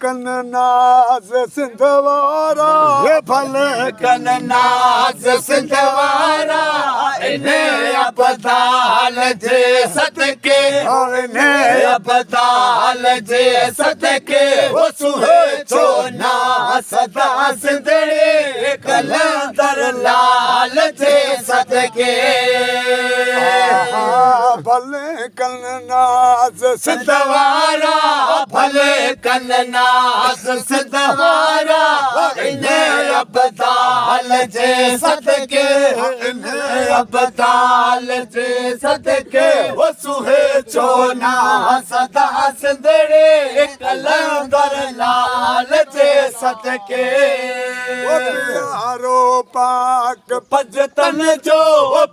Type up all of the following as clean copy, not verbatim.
कन नाज़ सिंध वारा भल कन नाज़ सिंध वारा इन्हें अबदाल जे सदके इन्हें अबदाल जे सदके वो सुहे छो ना सदा सिंधड़े कलंदर लाल जे सदके भले कन नाज़ सिंध वारा भले कन नाज़ सिंध वारा इन्हें अबदाल जे सदके इन्हें अबदाल जे सदके वो सुहे छो ना सदा सिंधड़े कलंदर लाल जे सदके प्यारो पाक पंजतन जो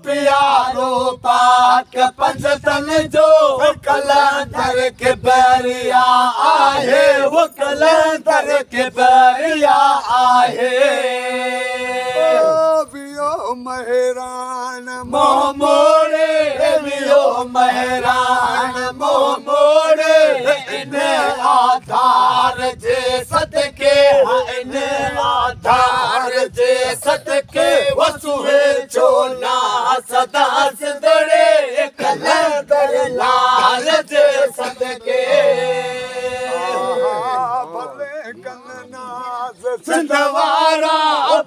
प्यारो पाक पंजतन जो कलंदर के बैरिया आहे वो कलंदर के बैरिया आहे वियो महरान मोह मोड़े वियो महरान मोह मोड़े इन्हें आधार जे सदके इन्हें आधार जे सदके वो सुहे छो ना सदा सिंधड़े कलंदर लाल जे सदके भले कन नाज़ सिंध वारा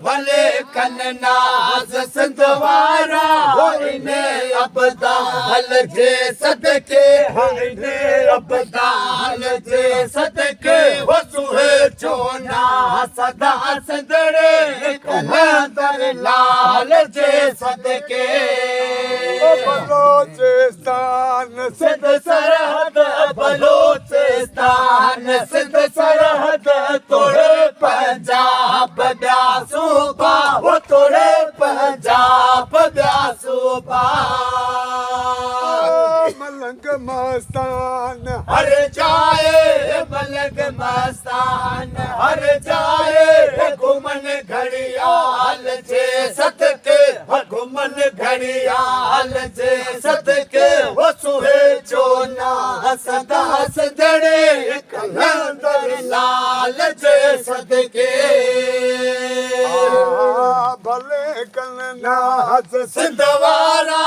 भले कन नाज़ सिंध वारा इन्हें अबदाल जे सदके इन्हें अबदाल जे सदके वो सुहे छो ना सदा सिंधड़े कलंदर लाल जे सदके बलोचिस्तान सिंध सरहद बलोचिस्तान सिंध सरहद तोड़े पंजाब ॿिया सूबा वो तोड़े पंजाब ॿिया सूबा मलंग मस्तान हर जाए मलंग मस्तान हर जाए घुमन घड़ियाल जे सदके घुमन घड़ियाल जे सदके वो सुहे छो ना सदा सिंधड़े कलंदर लाल जे सदके भले कन नाज़ सिंध वारा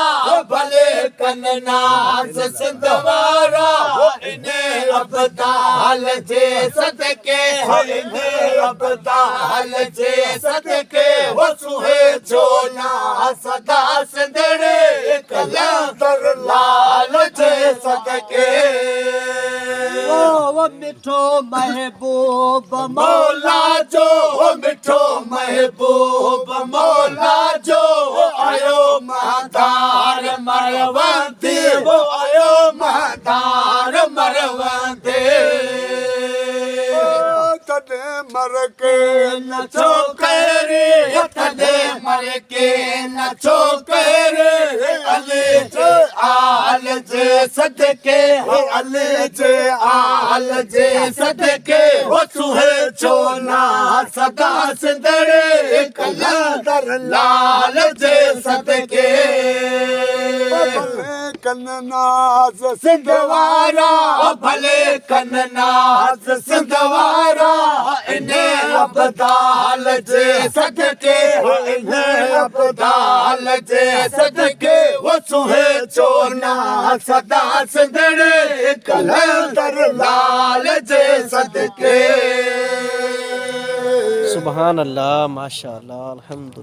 भले कन नाज़ सिंध वारा इन्हें अबदाल जे सदके इन्हें अबदाल जे सदके वो सुहे छो ना सदा सिंधड़े कलंदर लाल जे सदके वो मिठो महबूब मौला जो मिठो महबूब मौला जो आयो महादार मरवंती वो आयो महादार मरवंती तॾे मर के नचो करे तॾे मर के नचो करे अली जे आल जे सदके अली जे आल जे सदके वो सुहे छो ना सदा सिंधड़े कलंदर लाल जे सदके भले कन नाज़ सिंध वारा भले कन नाज़ सिंध वारा इन्हें अबदाल जे सदके इन्हें अबदाल जे सदके वो सुहे छो ना सदा सिंधड़े कलंदर लाल जे सदके सुभान अल्लाह माशा अल्लाह अल्हम्दुलिल्लाह।